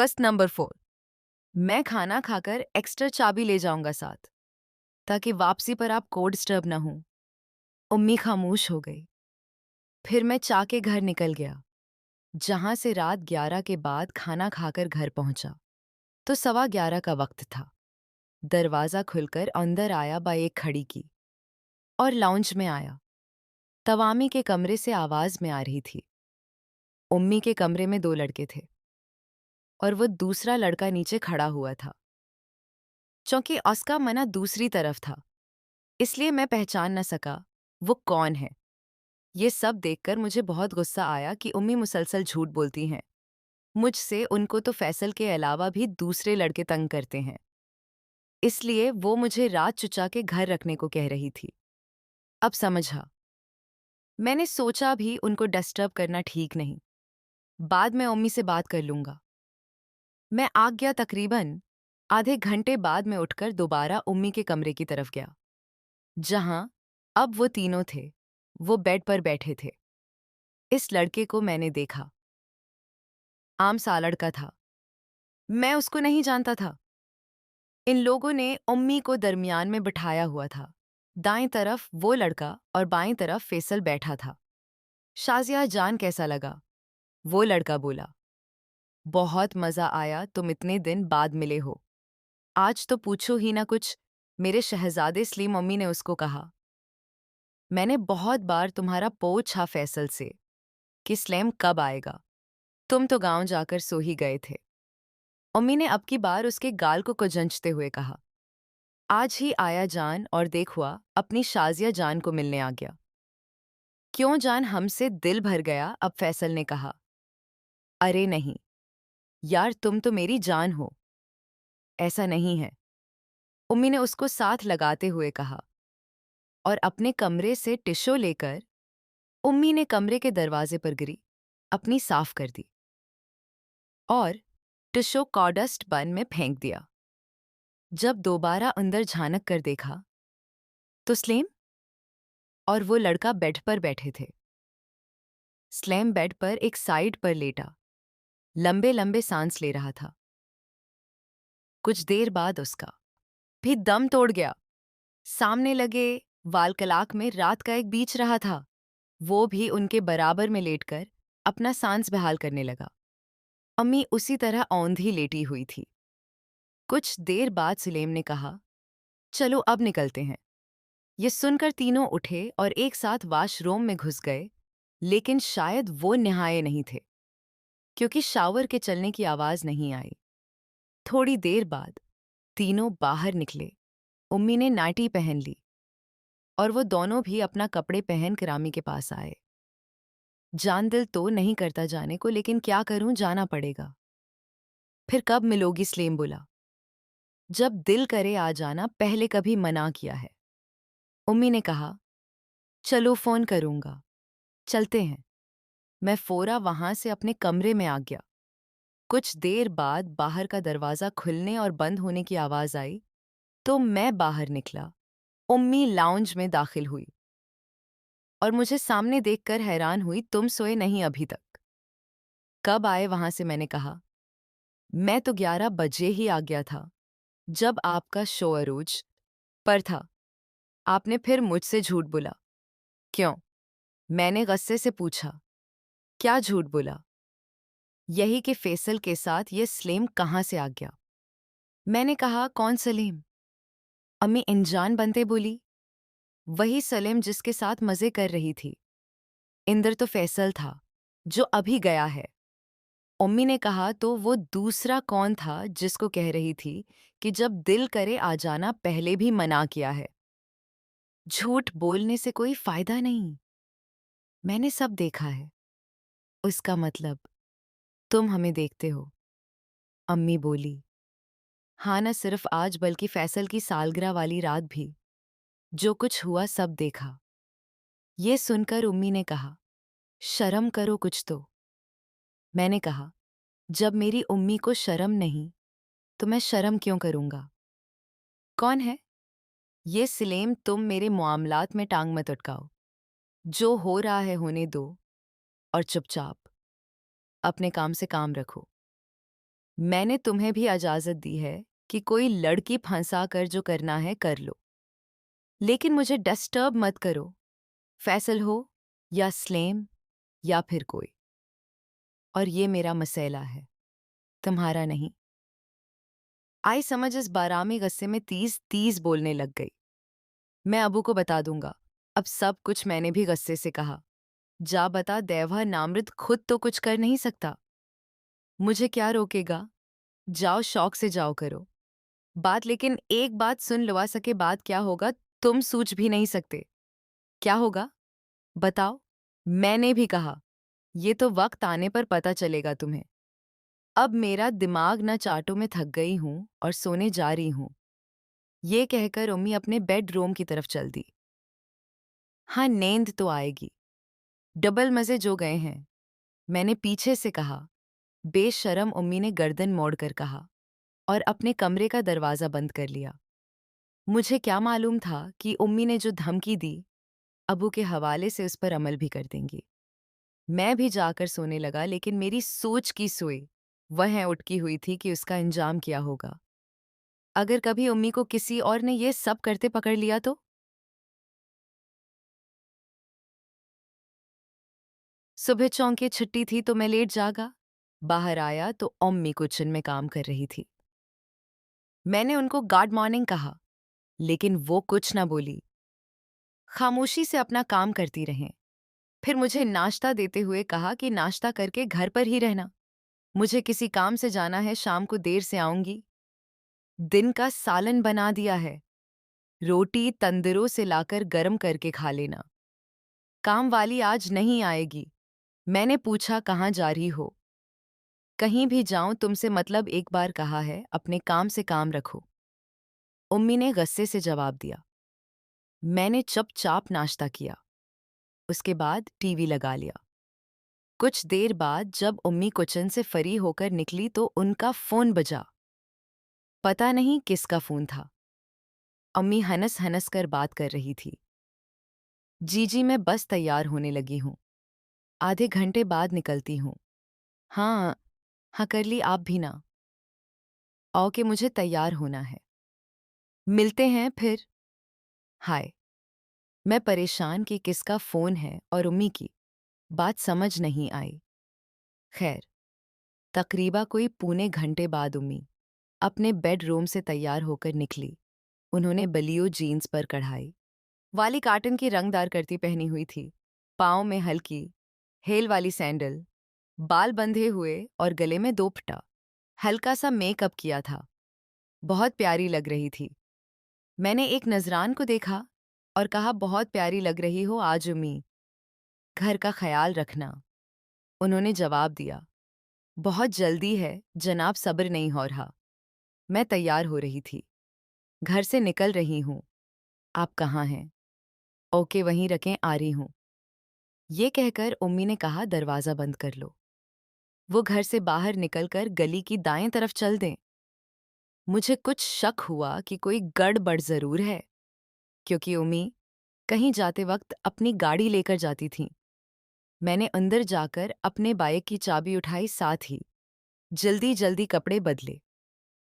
कस्ट नंबर 4। मैं खाना खाकर एक्स्ट्रा चाबी ले जाऊंगा साथ, ताकि वापसी पर आप कोड डिस्टर्ब ना हो। उम्मी खामोश हो गई। फिर मैं चाह के घर निकल गया, जहां से रात 11 के बाद खाना खाकर घर पहुंचा तो 11:15 का वक्त था। दरवाजा खुलकर अंदर आया बाइक खड़ी की और लाउंज में आया। तवामी के कमरे से आवाज में आ रही थी। उम्मी के कमरे में 2 लड़के थे और वो दूसरा लड़का नीचे खड़ा हुआ था। चूंकि उसका मना दूसरी तरफ था, इसलिए मैं पहचान न सका वो कौन है। ये सब देखकर मुझे बहुत गुस्सा आया कि उम्मी मुसलसल झूठ बोलती हैं। मुझसे उनको तो फैसल के अलावा भी दूसरे लड़के तंग करते हैं, इसलिए वो मुझे रात चुचा के घर रखने को कह रही थी। अब समझा। मैंने सोचा भी उनको डिस्टर्ब करना ठीक नहीं, बाद में उम्मी से बात कर लूंगा। मैं आग गया। तकरीबन आधे घंटे बाद मैं उठकर दोबारा उम्मी के कमरे की तरफ गया, जहां अब वो तीनों थे। वो बेड पर बैठे थे। इस लड़के को मैंने देखा। आम सा लड़का था। मैं उसको नहीं जानता था। इन लोगों ने उम्मी को दरमियान में बिठाया हुआ था। दाएं तरफ वो लड़का और बाएं तरफ फैसल बैठा था। शाजिया जान कैसा लगा? वो लड़का बोला। बहुत मजा आया, तुम इतने दिन बाद मिले हो। आज तो पूछो ही ना कुछ, मेरे शहजादे सलीम, मम्मी ने उसको कहा। मैंने बहुत बार तुम्हारा पूछा फैसल से कि सलेम कब आएगा, तुम तो गांव जाकर सो ही गए थे। उम्मी ने अब की बार उसके गाल को कुजंचते हुए कहा। आज ही आया जान, और देख हुआ अपनी शाजिया जान को मिलने आ गया। क्यों जान, हमसे दिल भर गया? अब फैसल ने कहा। अरे नहीं यार, तुम तो मेरी जान हो। ऐसा नहीं है, उम्मी ने उसको साथ लगाते हुए कहा, और अपने कमरे से टिशो लेकर उम्मी ने कमरे के दरवाजे पर गिरी अपनी साफ कर दी और टिशो कॉडस्ट बन में फेंक दिया। जब दोबारा अंदर झांक कर देखा तो स्लेम और वो लड़का बेड पर बैठे थे। स्लेम बेड पर एक साइड पर लेटा लंबे लंबे सांस ले रहा था। कुछ देर बाद उसका भी दम तोड़ गया। सामने लगे वालकलाक में रात का एक बीच रहा था। वो भी उनके बराबर में लेटकर अपना सांस बहाल करने लगा। अम्मी उसी तरह औंधी लेटी हुई थी। कुछ देर बाद सुलेम ने कहा, चलो अब निकलते हैं। ये सुनकर तीनों उठे और एक साथ वाशरूम में घुस गए, लेकिन शायद वो नहाए नहीं थे, क्योंकि शावर के चलने की आवाज नहीं आई। थोड़ी देर बाद तीनों बाहर निकले। उम्मी ने नाइटी पहन ली और वो दोनों भी अपना कपड़े पहन कर आमी के पास आए। जान दिल तो नहीं करता जाने को, लेकिन क्या करूं, जाना पड़ेगा। फिर कब मिलोगी? सलेम बोला। जब दिल करे आ जाना, पहले कभी मना किया है? उम्मी ने कहा। चलो फोन करूंगा, चलते हैं। मैं फोरा वहां से अपने कमरे में आ गया। कुछ देर बाद बाहर का दरवाजा खुलने और बंद होने की आवाज आई तो मैं बाहर निकला। उम्मी लाउंज में दाखिल हुई और मुझे सामने देखकर हैरान हुई। तुम सोए नहीं अभी तक? कब आए वहां से? मैंने कहा। मैं तो 11 बजे ही आ गया था, जब आपका शो अरूज पर था। आपने फिर मुझसे झूठ बोला। क्यों? मैंने गुस्से से पूछा। क्या झूठ बोला? यही कि फैसल के साथ ये सलीम कहाँ से आ गया। मैंने कहा, कौन सलीम? अम्मी अनजान बनते बोली। वही सलीम जिसके साथ मजे कर रही थी। इंदर तो फैसल था, जो अभी गया है। उम्मी ने कहा। तो वो दूसरा कौन था जिसको कह रही थी कि जब दिल करे आ जाना, पहले भी मना किया है? झूठ बोलने से कोई फायदा नहीं, मैंने सब देखा है। उसका मतलब तुम हमें देखते हो? अम्मी बोली। हाँ, न सिर्फ आज बल्कि फैसल की सालगिरह वाली रात भी। जो कुछ हुआ सब देखा। ये सुनकर उम्मी ने कहा, शर्म करो कुछ तो। मैंने कहा, जब मेरी उम्मी को शर्म नहीं तो मैं शर्म क्यों करूंगा? कौन है ये सलेम? तुम मेरे मामलात में टांग मत अटकाओ। जो हो रहा है होने दो और चुपचाप अपने काम से काम रखो। मैंने तुम्हें भी इजाज़त दी है कि कोई लड़की फंसा कर जो करना है कर लो, लेकिन मुझे डिस्टर्ब मत करो। फैसल हो या स्लेम या फिर कोई, और ये मेरा मसला है, तुम्हारा नहीं। आई समझ इस बारामी गुस्से में तीस तीस बोलने लग गई। मैं अबू को बता दूंगा। अब सब कुछ मैंने भी गुस्से से कहा। जा बता, देवा नामृत खुद तो कुछ कर नहीं सकता। मुझे क्या रोकेगा? जाओ, शौक से जाओ करो बात, लेकिन एक बात सुन लो, आ सके बाद क्या होगा तुम सोच भी नहीं सकते। क्या होगा? बताओ। मैंने भी कहा, ये तो वक्त आने पर पता चलेगा तुम्हें। अब मेरा दिमाग न चाटो में थक गई हूं और सोने जा रही हूं। ये कहकर उम्मी अपने बेडरूम की तरफ चल दी। हाँ, नींद तो आएगी, डबल मजे जो गए हैं, मैंने पीछे से कहा। बेशरम उम्मी ने गर्दन मोड़कर कहा और अपने कमरे का दरवाज़ा बंद कर लिया। मुझे क्या मालूम था कि उम्मी ने जो धमकी दी, अबू के हवाले से उस पर अमल भी कर देंगी। मैं भी जाकर सोने लगा, लेकिन मेरी सोच की सोई वह उटकी हुई थी कि उसका इंजाम क्या होगा। अगर कभी उम्मी को किसी और ने ये सब करते पकड़ लिया तो? सुबह चौंके छुट्टी थी तो मैं लेट जागा। बाहर आया तो उम्मी किचन में काम कर रही थी। मैंने उनको गुड मॉर्निंग कहा, लेकिन वो कुछ ना बोली, खामोशी से अपना काम करती रहें। फिर मुझे नाश्ता देते हुए कहा कि नाश्ता करके घर पर ही रहना, मुझे किसी काम से जाना है, शाम को देर से आऊंगी। दिन का सालन बना दिया है, रोटी तंदूरों से लाकर गरम करके खा लेना। काम वाली आज नहीं आएगी। मैंने पूछा, कहाँ जा रही हो? कहीं भी जाऊं, तुमसे मतलब एक बार कहा है, अपने काम से काम रखो। उम्मी ने गुस्से से जवाब दिया। मैंने चुपचाप नाश्ता किया, उसके बाद टीवी लगा लिया। कुछ देर बाद जब उम्मी किचन से फरी होकर निकली तो उनका फोन बजा। पता नहीं किसका फोन था। अम्मी हनस हनस कर बात कर रही थी। जीजी, मैं बस तैयार होने लगी हूँ, आधे घंटे बाद निकलती हूँ। हाँ, हाँ कर ली आप भी ना। आओ कि मुझे तैयार होना है, मिलते हैं फिर। हाय। मैं परेशान कि किसका फोन है और उम्मी की बात समझ नहीं आई। खैर, तकरीबा कोई पौने घंटे बाद उम्मी अपने बेडरूम से तैयार होकर निकली। उन्होंने बलियो जीन्स पर कढ़ाई वाली काटन की रंगदार कुर्ती पहनी हुई थी, पाँव में हल्की हेल वाली सैंडल, बाल बंधे हुए और गले में दोपट्टा, हल्का सा मेकअप किया था। बहुत प्यारी लग रही थी। मैंने एक नजरान को देखा और कहा, बहुत प्यारी लग रही हो आज उम्मी, घर का ख्याल रखना। उन्होंने जवाब दिया, बहुत जल्दी है जनाब, सब्र नहीं हो रहा। मैं तैयार हो रही थी, घर से निकल रही हूँ। आप कहाँ हैं? ओके, वहीं रखें, आ रही हूँ। ये कहकर उम्मी ने कहा, दरवाज़ा बंद कर लो। वो घर से बाहर निकलकर गली की दाएं तरफ चल दें। मुझे कुछ शक हुआ कि कोई गड़बड़ जरूर है, क्योंकि उम्मी कहीं जाते वक्त अपनी गाड़ी लेकर जाती थीं। मैंने अंदर जाकर अपने बाइक की चाबी उठाई, साथ ही जल्दी जल्दी कपड़े बदले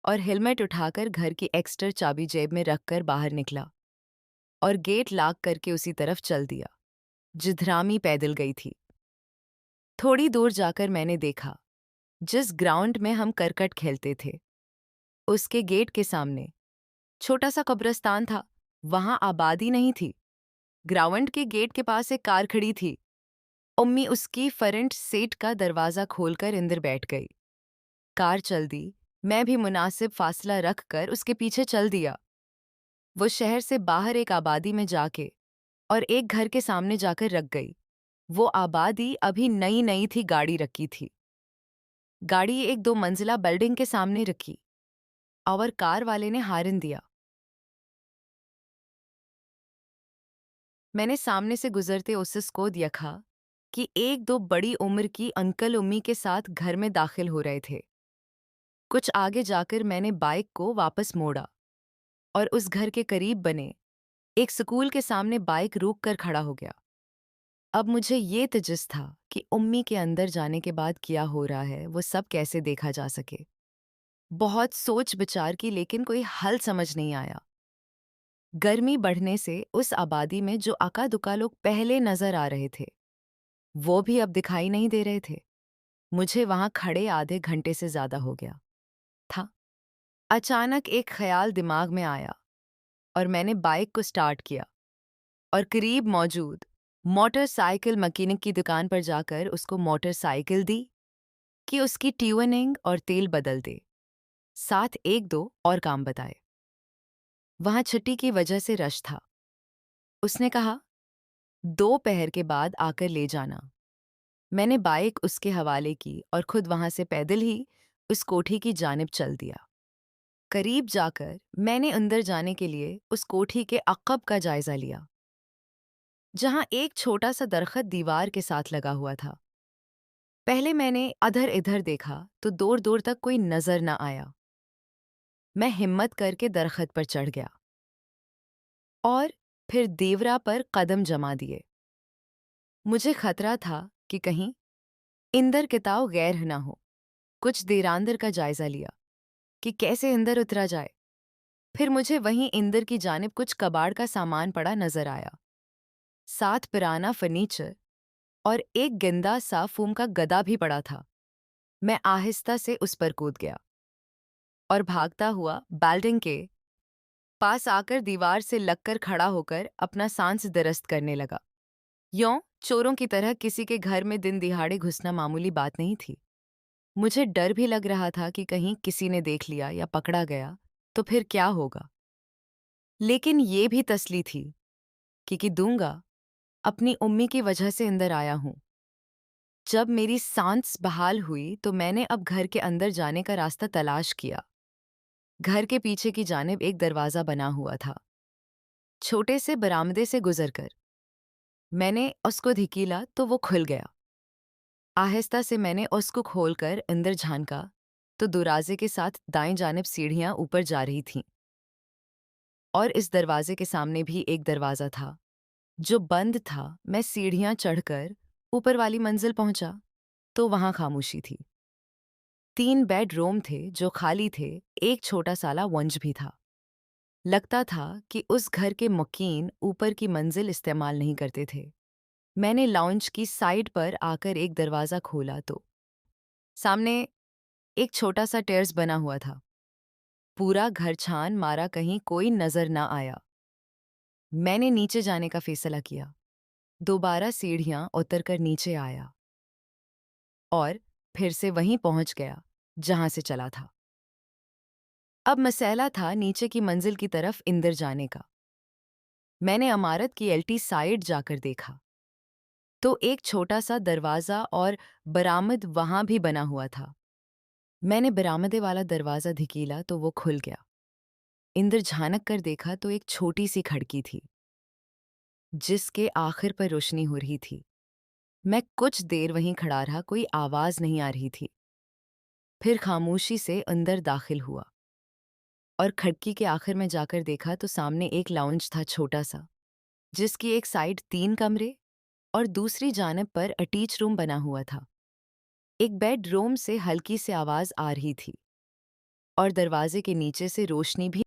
और हेलमेट उठाकर घर की एक्स्ट्रा चाबी जेब में रखकर बाहर निकला और गेट लॉक करके उसी तरफ चल दिया जिधरामी पैदल गई थी। थोड़ी दूर जाकर मैंने देखा, जिस ग्राउंड में हम करकट खेलते थे, उसके गेट के सामने छोटा सा कब्रिस्तान था। वहां आबादी नहीं थी। ग्राउंड के गेट के पास एक कार खड़ी थी। उम्मी उसकी फ्रंट सीट का दरवाज़ा खोलकर अंदर बैठ गई। कार चल दी। मैं भी मुनासिब फासला रखकर उसके पीछे चल दिया। वो शहर से बाहर एक आबादी में जाके और एक घर के सामने जाकर रख गई। वो आबादी अभी नई नई थी, गाड़ी रखी थी। गाड़ी एक 2 मंजिला बिल्डिंग के सामने रखी और कार वाले ने हारन दिया। मैंने सामने से गुजरते ओसिस को देखा कि एक दो बड़ी उम्र की अंकल उम्मी के साथ घर में दाखिल हो रहे थे। कुछ आगे जाकर मैंने बाइक को वापस मोड़ा और उस घर के करीब बने एक स्कूल के सामने बाइक रोक कर खड़ा हो गया। अब मुझे ये तजस था कि उम्मी के अंदर जाने के बाद क्या हो रहा है वो सब कैसे देखा जा सके। बहुत सोच विचार की, लेकिन कोई हल समझ नहीं आया। गर्मी बढ़ने से उस आबादी में जो अका-दुका लोग पहले नजर आ रहे थे, वो भी अब दिखाई नहीं दे रहे थे। मुझे वहां खड़े आधे घंटे से ज्यादा हो गया था। अचानक एक ख्याल दिमाग में आया और मैंने बाइक को स्टार्ट किया और करीब मौजूद मोटरसाइकिल मैकेनिक की दुकान पर जाकर उसको मोटरसाइकिल दी कि उसकी ट्यूनिंग और तेल बदल दे, साथ एक दो और काम बताए। वहां छुट्टी की वजह से रश था। उसने कहा, दोपहर के बाद आकर ले जाना। मैंने बाइक उसके हवाले की और खुद वहां से पैदल ही उस कोठी की जानिब चल दिया। करीब जाकर मैंने अंदर जाने के लिए उस कोठी के अक़ब का जायजा लिया, जहां एक छोटा सा दरख्त दीवार के साथ लगा हुआ था। पहले मैंने अधर इधर देखा तो दूर दूर तक कोई नजर न आया। मैं हिम्मत करके दरख्त पर चढ़ गया और फिर देवरा पर कदम जमा दिए। मुझे खतरा था कि कहीं इंदर किताब गैर न हो। कुछ देर अंदर का जायजा लिया कि कैसे इंदर उतरा जाए। फिर मुझे वहीं इंदर की जानिब कुछ कबाड़ का सामान पड़ा नजर आया, साथ पुराना फर्नीचर और एक गंदा सा फूम का गदा भी पड़ा था। मैं आहिस्ता से उस पर कूद गया और भागता हुआ बिल्डिंग के पास आकर दीवार से लगकर खड़ा होकर अपना सांस दुरुस्त करने लगा। यों चोरों की तरह किसी के घर में दिन दिहाड़े घुसना मामूली बात नहीं थी। मुझे डर भी लग रहा था कि कहीं किसी ने देख लिया या पकड़ा गया तो फिर क्या होगा। लेकिन ये भी तसली थी कि दूंगा अपनी उम्मी की वजह से अंदर आया हूं। जब मेरी सांस बहाल हुई तो मैंने अब घर के अंदर जाने का रास्ता तलाश किया। घर के पीछे की जानिब एक दरवाज़ा बना हुआ था। छोटे से बरामदे से गुजरकर मैंने उसको धिकीला तो वो खुल गया। आहिस्ता से मैंने उसको खोलकर अंदर झांका तो दरवाजे के साथ दाएं जानिब सीढ़ियां ऊपर जा रही थीं और इस दरवाजे के सामने भी एक दरवाज़ा था जो बंद था। मैं सीढ़ियां चढ़कर ऊपर वाली मंजिल पहुंचा तो वहां खामोशी थी। 3 बेडरूम थे जो खाली थे, एक छोटा साला वंज भी था। लगता था कि उस घर के मुकीन ऊपर की मंजिल इस्तेमाल नहीं करते थे। मैंने लाउंज की साइड पर आकर एक दरवाज़ा खोला तो सामने एक छोटा सा टेरेस बना हुआ था। पूरा घर छान मारा, कहीं कोई नजर ना आया। मैंने नीचे जाने का फैसला किया। दोबारा सीढ़ियां उतरकर नीचे आया और फिर से वहीं पहुंच गया जहां से चला था। अब मसला था नीचे की मंजिल की तरफ इंदर जाने का। मैंने इमारत की एल्टी साइड जाकर देखा तो एक छोटा सा दरवाज़ा और बरामद वहां भी बना हुआ था। मैंने बरामदे वाला दरवाज़ा धिकीला तो वो खुल गया। इंदर झांक कर देखा तो एक छोटी सी खिड़की थी जिसके आखिर पर रोशनी हो रही थी। मैं कुछ देर वहीं खड़ा रहा, कोई आवाज़ नहीं आ रही थी। फिर खामोशी से अंदर दाखिल हुआ और खिड़की के आखिर में जाकर देखा तो सामने एक लाउंज था, छोटा सा, जिसकी एक साइड 3 कमरे और दूसरी जानिब पर अटैच रूम बना हुआ था। एक बेडरूम से हल्की सी आवाज़ आ रही थी और दरवाजे के नीचे से रोशनी भी